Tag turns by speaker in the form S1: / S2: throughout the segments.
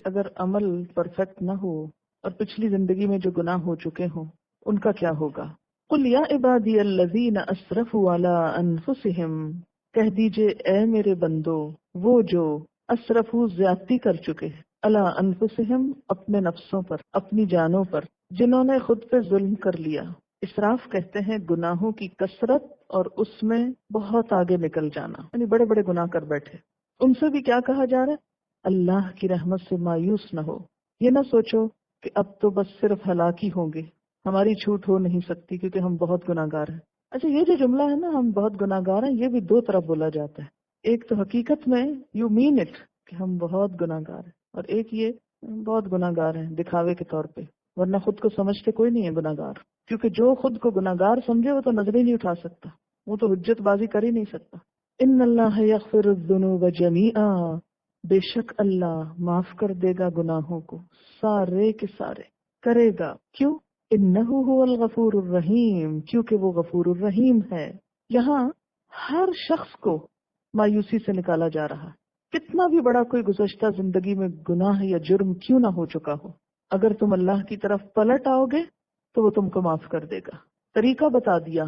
S1: اگر عمل پرفیکٹ نہ ہو اور پچھلی زندگی میں جو گناہ ہو چکے ہوں ان کا کیا ہوگا؟ قل یا عبادی الذین اسرفوا علی انفسہم، کہہ دیجئے اے میرے بندو وہ جو اسرفوا زیادتی کر چکے علی انفسہم اپنے نفسوں پر، اپنی جانوں پر، جنہوں نے خود پہ ظلم کر لیا۔ اسراف کہتے ہیں گناہوں کی کثرت اور اس میں بہت آگے نکل جانا، یعنی بڑے بڑے گناہ کر بیٹھے۔ ان سے بھی کیا کہا جا رہا ہے؟ اللہ کی رحمت سے مایوس نہ ہو، یہ نہ سوچو کہ اب تو بس صرف ہلاکی ہوں گے، ہماری چھوٹ ہو نہیں سکتی کیونکہ ہم بہت گناہ گار ہیں۔ اچھا، یہ جو جملہ ہے نا ہم بہت گناہ گار ہیں، یہ بھی دو طرح بولا جاتا ہے۔ ایک تو حقیقت میں یو مین اٹ کہ ہم بہت گناہ گار ہیں، اور ایک یہ بہت گناہ گار ہیں دکھاوے کے طور پہ، ورنہ خود کو سمجھتے کوئی نہیں ہے گناہ گار، کیونکہ جو خود کو گناہ گار سمجھے وہ تو نظر ہی نہیں اٹھا سکتا، وہ تو حجت بازی کر ہی نہیں سکتا۔ ان اللہ یغفر الذنوب جمیعا، بے شک اللہ معاف کر دے گا گناہوں کو سارے کے سارے، کرے گا۔ کیوں؟ انہ هو الغفور الرحیم، کیونکہ وہ غفور الرحیم ہے۔ یہاں ہر شخص کو مایوسی سے نکالا جا رہا ہے، کتنا بھی بڑا کوئی گزشتہ زندگی میں گناہ یا جرم کیوں نہ ہو چکا ہو، اگر تم اللہ کی طرف پلٹ آؤ گے تو وہ تم کو معاف کر دے گا۔ طریقہ بتا دیا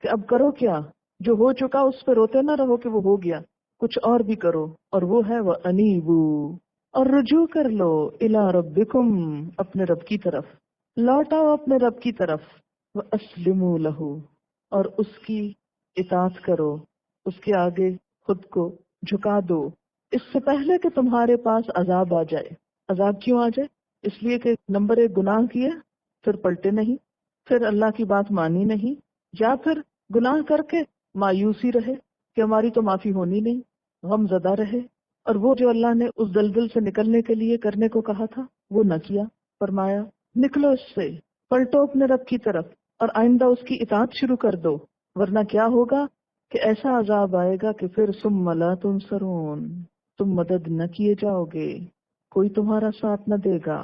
S1: کہ اب کرو کیا، جو ہو چکا اس پہ روتے نہ رہو کہ وہ ہو گیا، کچھ اور بھی کرو، اور وہ ہے وَأَنِيبُوا، اور رجوع کر لو اِلَىٰ رَبِّكُمْ، اپنے رب کی طرف، لوٹاؤ اپنے رب کی طرف، وَأَسْلِمُوا لَهُ، اور اس کی اطاعت کرو، اس کے آگے خود کو جھکا دو، اس سے پہلے کہ تمہارے پاس عذاب آ جائے۔ عذاب کیوں آ جائے؟ اس لیے کہ نمبر ایک گناہ کیے، پھر پلٹے نہیں، پھر اللہ کی بات مانی نہیں، یا پھر گناہ کر کے مایوسی رہے کہ ہماری تو معافی ہونی نہیں، غم زدہ رہے، اور وہ جو اللہ نے اس دلدل سے نکلنے کے لیے کرنے کو کہا تھا وہ نہ کیا۔ فرمایا نکلو اس سے، پلٹو اپنے رب کی طرف اور آئندہ اس کی اطاعت شروع کر دو، ورنہ کیا ہوگا کہ ایسا عذاب آئے گا کہ پھر ثم لا تنصرون، تم مدد نہ کیے جاؤ گے، کوئی تمہارا ساتھ نہ دے گا۔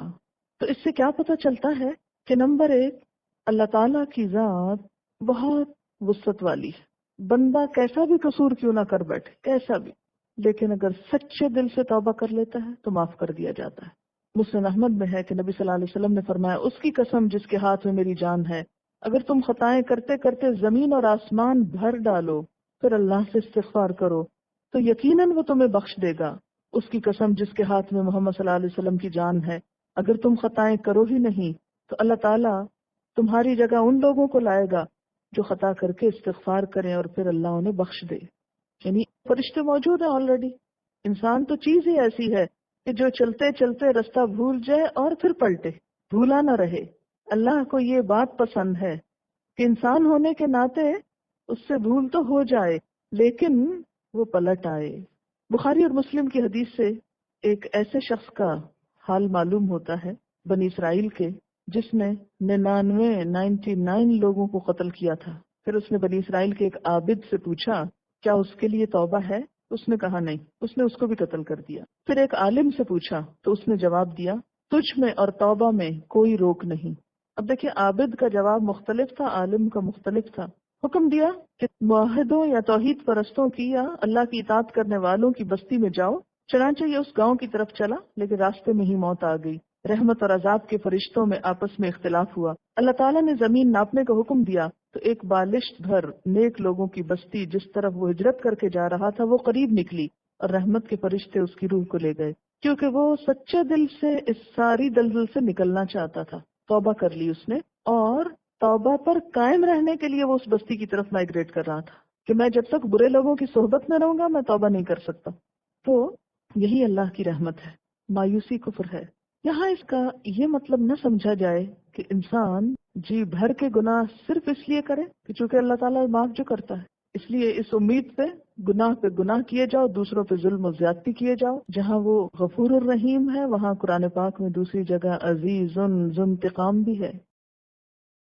S1: تو اس سے کیا پتہ چلتا ہے کہ نمبر ایک، اللہ تعالیٰ کی ذات بہت وسعت والی ہے، بندہ کیسا بھی قصور کیوں نہ کر بیٹھے، کیسا بھی، لیکن اگر سچے دل سے توبہ کر لیتا ہے تو معاف کر دیا جاتا ہے۔ مسند احمد میں ہے کہ نبی صلی اللہ علیہ وسلم نے فرمایا، اس کی قسم جس کے ہاتھ میں میری جان ہے، اگر تم خطائیں کرتے کرتے زمین اور آسمان بھر ڈالو پھر اللہ سے استغفار کرو تو یقیناً وہ تمہیں بخش دے گا۔ اس کی قسم جس کے ہاتھ میں محمد صلی اللہ علیہ وسلم کی جان ہے، اگر تم خطائیں کرو ہی نہیں تو اللہ تعالیٰ تمہاری جگہ ان لوگوں کو لائے گا جو خطا کر کے استغفار کریں اور پھر اللہ انہیں بخش دے۔ یعنی فرشتے موجود ہیں آلریڈی، انسان تو چیز ہی ایسی ہے کہ جو چلتے چلتے رستہ بھول جائے اور پھر پلٹے، بھولا نہ رہے۔ اللہ کو یہ بات پسند ہے کہ انسان ہونے کے ناطے اس سے بھول تو ہو جائے لیکن وہ پلٹ آئے۔ بخاری اور مسلم کی حدیث سے ایک ایسے شخص کا حال معلوم ہوتا ہے بنی اسرائیل کے، جس نے 99 لوگوں کو قتل کیا تھا۔ پھر اس نے بنی اسرائیل کے ایک عابد سے پوچھا کیا اس کے لیے توبہ ہے؟ اس نے کہا نہیں، اس نے اس کو بھی قتل کر دیا۔ پھر ایک عالم سے پوچھا تو اس نے جواب دیا تجھ میں اور توبہ میں کوئی روک نہیں۔ اب دیکھیں، عابد کا جواب مختلف تھا، عالم کا مختلف تھا۔ حکم دیا کہ موحدوں یا توحید پرستوں کی یا اللہ کی اطاعت کرنے والوں کی بستی میں جاؤ۔ چنانچہ یہ اس گاؤں کی طرف چلا، لیکن راستے میں ہی موت آ گئی۔ رحمت اور عذاب کے فرشتوں میں آپس میں اختلاف ہوا۔ اللہ تعالیٰ نے زمین ناپنے کا حکم دیا تو ایک بالشت بھر نیک لوگوں کی بستی جس طرف وہ ہجرت کر کے جا رہا تھا وہ قریب نکلی، اور رحمت کے فرشتے اس کی روح کو لے گئے، کیونکہ وہ سچے دل سے اس ساری دلدل سے نکلنا چاہتا تھا۔ توبہ کر لی اس نے، اور توبہ پر قائم رہنے کے لیے وہ اس بستی کی طرف مائگریٹ کر رہا تھا کہ میں جب تک برے لوگوں کی صحبت میں رہوں گا میں توبہ نہیں کر سکتا۔ تو یہی اللہ کی رحمت ہے، مایوسی کفر ہے۔ یہاں اس کا یہ مطلب نہ سمجھا جائے کہ انسان جی بھر کے گناہ صرف اس لیے کرے کہ چونکہ اللہ تعالیٰ معاف جو کرتا ہے، اس لیے اس امید پہ گناہ کیے جاؤ، دوسروں پہ ظلم و زیادتی کیے جاؤ۔ جہاں وہ غفور الرحیم ہے وہاں قرآن پاک میں دوسری جگہ عزیز ذو انتقام بھی ہے۔